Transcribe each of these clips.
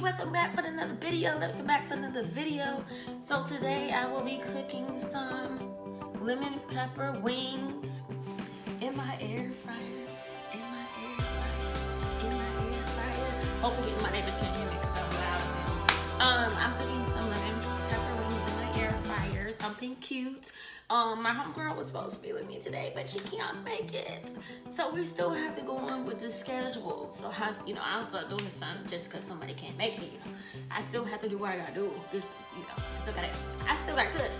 welcome back for another video. So today I will be cooking some lemon pepper wings in my air fryer. Hopefully my neighbors can't hear me because I'm loud now. I'm cooking some lemon pepper wings in my air fryer, something cute. My homegirl was supposed to be with me today, but she can't make it. So we still have to go on with the schedule. So I'll start doing something just because somebody can't make it. I still have to do what I gotta do. I still gotta cook.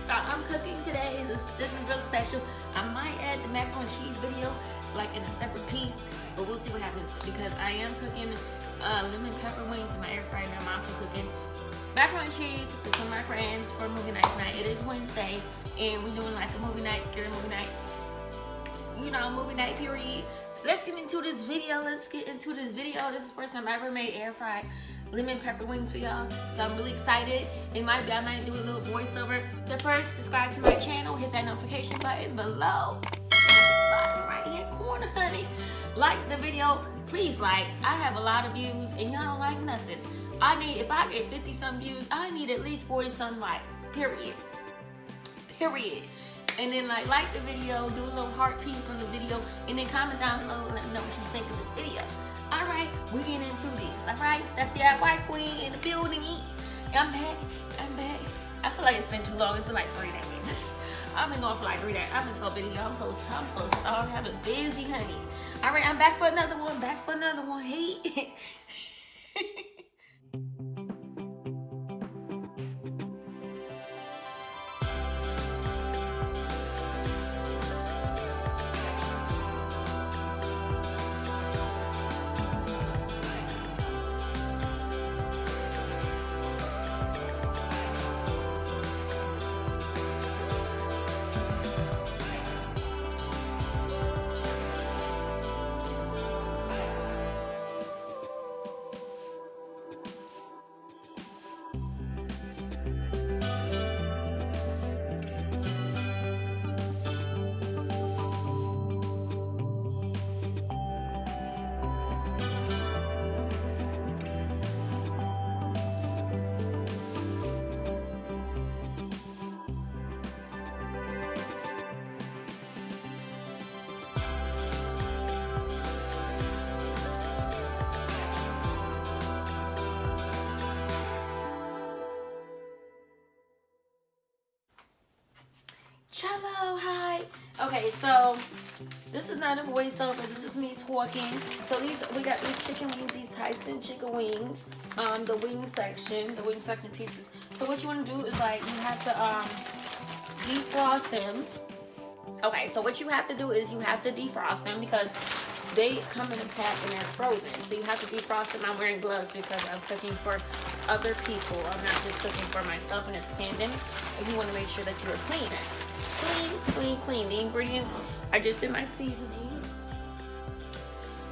So I'm cooking today. This is real special. I might add the macaroni and cheese video like in a separate piece, but we'll see what happens because I am cooking lemon pepper wings in my air fryer, and I'm also cooking macaroni and cheese with some of my friends for movie night tonight. It is Wednesday, and we're doing like a movie night, scary movie night. Movie night period. Let's get into this video. This is the first time I ever made air fried lemon pepper wings for y'all, so I'm really excited. I might do a little voiceover. So first, subscribe to my channel, hit that notification button below, bottom right hand corner, honey. Like the video, please like. I have a lot of views, and y'all don't like nothing. If I get 50 some views, I need at least 40 some likes. Period. And then like the video, do a little heart piece on the video, and then comment down below and let me know what you think of this video. Alright, we get into this. Alright, Steph the White Queen in the building. I'm back. I feel like it's been too long. It's been like 3 days. I've been going for like 3 days. I've been so busy. I'm so sorry. I've been busy, honey. Alright, I'm back for another one. Hey. Hello, hi. Okay, so this is not a voiceover. This is me talking. So we got these chicken wings, these Tyson chicken wings. The wing section pieces. So what you want to do is like you have to defrost them. Okay, so what you have to do is you have to defrost them because they come in a pack and they're frozen. So you have to defrost them. I'm wearing gloves because I'm cooking for other people. I'm not just cooking for myself in this pandemic. And you want to make sure that you are clean. Clean. The ingredients are just in my seasoning.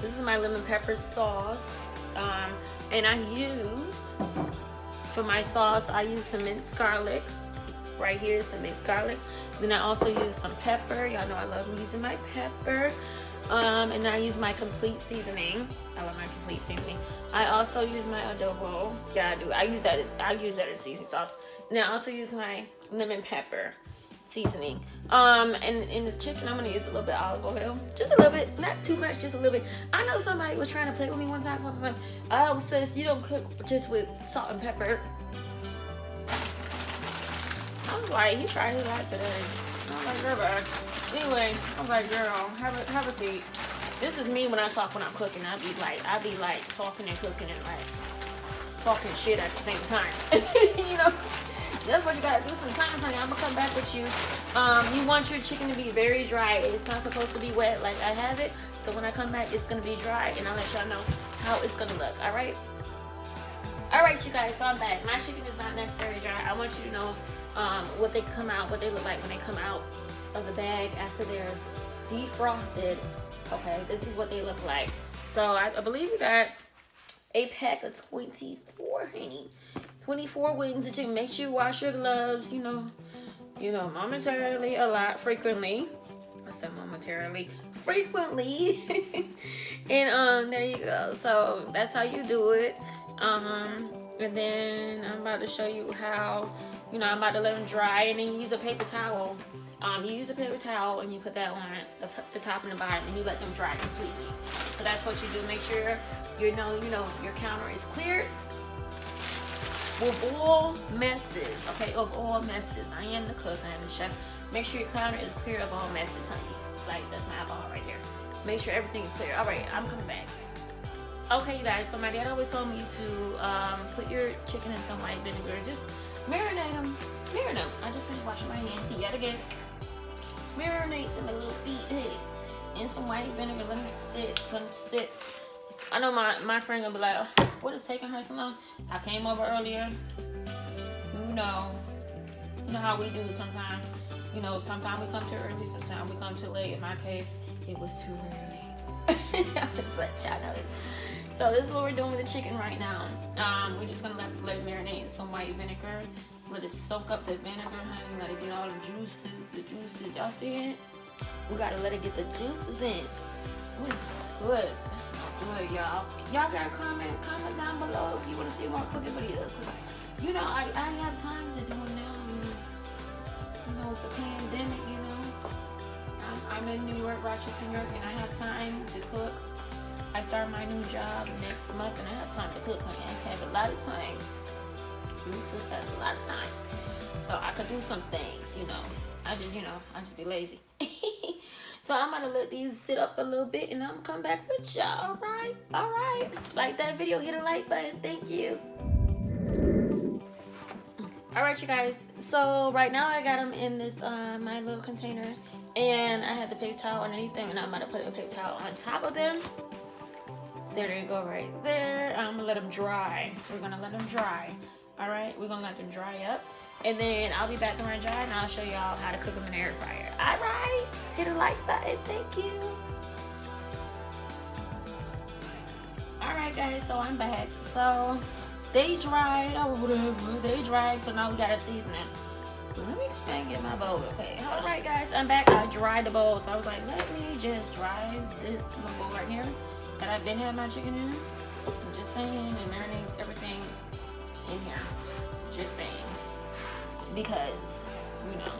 This is my lemon pepper sauce. And for my sauce, I use some minced garlic. Right here is some minced garlic. Then I also use some pepper. Y'all know I love using my pepper. And I use my complete seasoning. I love my complete seasoning. I also use my adobo. Yeah, I do. I use that as seasoning sauce. And I also use my lemon pepper seasoning. And in this chicken, I'm gonna use a little bit of olive oil. Just a little bit, not too much, just a little bit. I know somebody was trying to play with me one time. So I was like, oh sis, you don't cook just with salt and pepper. I was like, he tried his life today. I was like, girl, bye. Anyway, I was like, girl, have a seat. This is me when I talk when I'm cooking. I be like talking and cooking and like talking shit at the same time. That's what you gotta do sometimes, honey. I'm gonna come back with you. You want your chicken to be very dry. It's not supposed to be wet like I have it. So when I come back, it's gonna be dry, and I'll let y'all know how it's gonna look. All right, you guys. So I'm back. My chicken is not necessarily dry. I want you to know what they look like when they come out of the bag after they're defrosted. Okay, this is what they look like. So I believe we got a pack of 24, honey. 24 wings of chicken. Make sure you wash your gloves, momentarily, frequently. I said momentarily, frequently. And there you go. So that's how you do it. And then I'm about to show you how, you know, I'm about to let them dry, and then you use a paper towel. You use a paper towel and you put that on the top and the bottom, and you let them dry completely. So that's what you do. Make sure you know your counter is cleared with all messes. Okay, of all messes. I am the cook. I am the chef. Make sure your counter is clear of all messes, honey. Like, that's my alcohol right there. Make sure everything is clear. All right, I'm coming back. Okay, you guys. So my dad always told me to put your chicken in some white vinegar. Just marinate them. Marinate them. I just finished washing my hands yet again. Marinate them a little bit in some white vinegar. Let them sit. Let them sit. I know my friend gonna be like, oh, what is taking her so long? I came over earlier. You know how we do sometimes. You know, sometimes we come too early, sometimes we come too late. In my case, it was too early. Let's let y'all know this. So this is what we're doing with the chicken right now. We're just gonna let it marinate in some white vinegar. Let it soak up the vinegar, honey. Let it get all the juices. Y'all see it? We gotta let it get the juices in. Ooh, it's good. That's not good, y'all. Y'all gotta comment down below if you wanna see more cooking videos. You know, I have time to do it now. You know, it's a pandemic, you know. I'm in New York, Rochester, New York, and I have time to cook. I start my new job next month, and I have time to cook, honey. I have a lot of time. Bruce has a lot of time, so I could do some things, you know. I just be lazy. So I'm gonna let these sit up a little bit, and I'm gonna come back with y'all. All right. Like that video, hit a like button. Thank you. All right, you guys. So right now I got them in this my little container, and I had the paper towel underneath them, and I'm gonna put a paper towel on top of them. There they go, right there. I'm gonna let them dry. We're gonna let them dry. All right, we're gonna let them dry up, and then I'll be back when they're dry, and I'll show y'all how to cook them in the air fryer. All right, hit a like button. Thank you. All right, guys. So I'm back. So they dried or whatever. They dried. So now we gotta season it. Let me come and get my bowl. Okay. All right, guys. I'm back. I dried the bowl, so I was like, let me just dry this little bowl right here that I've been having my chicken in. I'm just saying, and marinate everything in here. Just saying, because you know,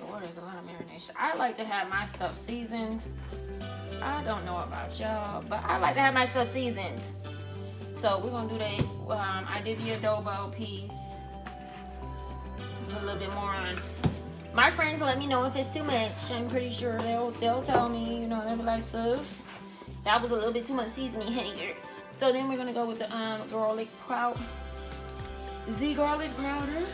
Lord, there's a lot of marination. I like to have my stuff seasoned. I don't know about y'all, but I like to have my stuff seasoned. So we're gonna do that. I did the adobo piece. Put a little bit more on. My friends let me know if it's too much. I'm pretty sure they'll tell me. You know, they'll be like, sis, that was a little bit too much seasoning here. So then we're gonna go with the garlic powder. Garlic powder.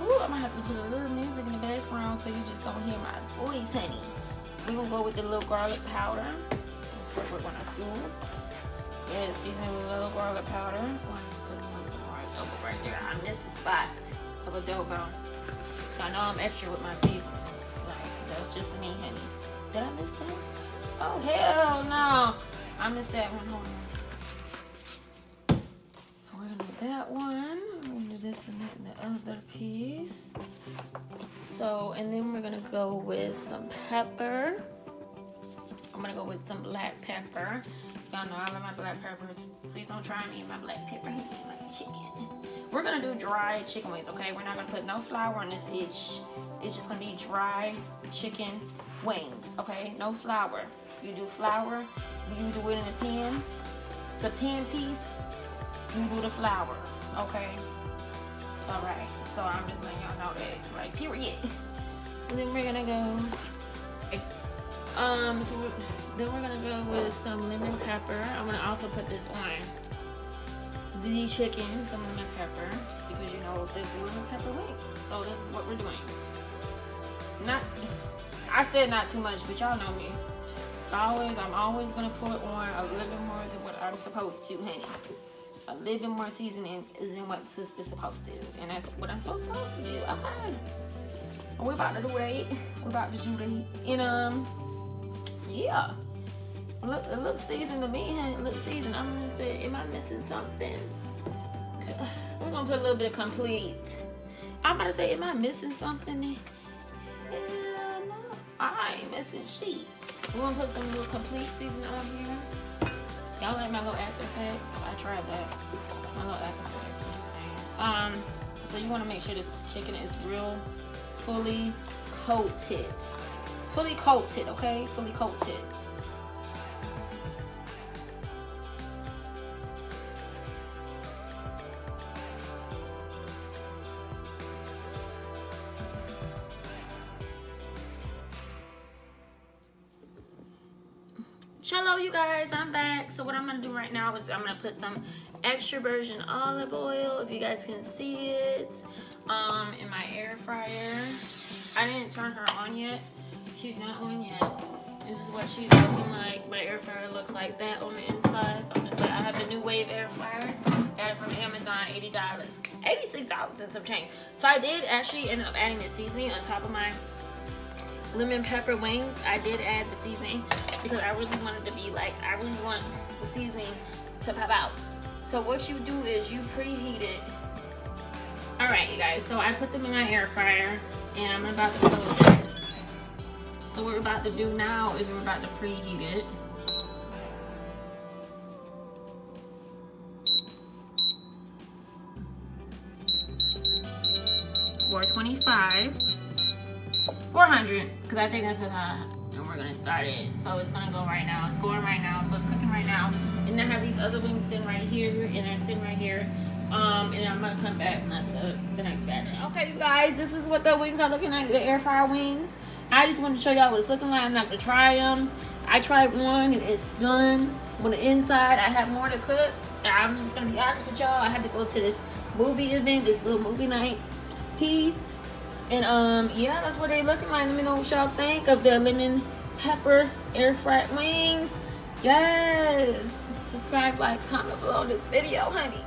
Ooh, I'm gonna have to put a little music in the background so you just don't hear my voice, honey. We're gonna go with the little garlic powder. That's what we're gonna do. Yeah, season with a little garlic powder. Right there. I missed the spot of adobo. So I know I'm extra with my seasonings. Like, that's just me, honey. Did I miss that? Oh, hell no. I missed that one. Hold on. We're going to do that one. We're going to do this and the other piece. So, and then we're going to go with some pepper. I'm going to go with some black pepper. Y'all know I love my black peppers. Please don't try me and my black pepper. He ain't like chicken. We're going to do dry chicken wings, okay? We're not going to put no flour on this dish. It's just going to be dry chicken wings, okay? No flour. You do flour, you do it in a pan. The pan piece, you do the flour, okay? All right. So I'm just letting y'all know that, like, period. And then we're going to go... then we're gonna go with some lemon pepper. I'm gonna also put this on the chicken, some lemon pepper, because you know this is lemon pepper wings. So this is what we're doing. I said not too much, but y'all know me. I'm always gonna put on a little bit more than what I'm supposed to, honey. A little bit more seasoning than what sis is supposed to, and that's what I'm supposed to do. Okay. We're about to do that. We're about to do that, and yeah. Look, it looks seasoned to me, honey. It looks seasoned. I'm gonna say, am I missing something? We're gonna put a little bit of complete. I'm gonna say, am I missing something? Yeah, no, I ain't missing shit. We're gonna put some little complete seasoning on here. Y'all like my little After Effects? I tried that. My little After Effects. I'm just saying. So you want to make sure this chicken is real fully coated. Fully coated, okay? Fully coated. Hello you guys, I'm back. So what I'm gonna do right now is I'm gonna put some extra virgin olive oil, if you guys can see it, in my air fryer. I didn't turn her on yet. She's not on yet. This is what she's looking like. My air fryer looks like that on the inside. So I'm just like, I have the new wave air fryer. Got it from Amazon, $80, $86 and some change. So I did actually end up adding the seasoning on top of my lemon pepper wings. I did add the seasoning because I really wanted to be like, I really want the seasoning to pop out. So what you do is you preheat it. All right, you guys, so I put them in my air fryer and I'm about to close it. So what we're about to do now is we're about to preheat it. $400, because I think that's high, and we're gonna start it. So it's gonna go right now. It's going right now. So it's cooking right now. And I have these other wings sitting right here, and they're sitting right here. And I'm gonna come back with the next batch. Okay, you guys, this is what the wings are looking like. The air fryer wings. I just want to show y'all what it's looking like. I'm not gonna try them. I tried one, and it's done. On the inside, I have more to cook. And I'm just gonna be honest with y'all. I had to go to this movie event, this little movie night piece. And yeah, that's what they looking like. Let me know what y'all think of the lemon pepper air fried wings. Yes. Subscribe, like, comment below this video, honey.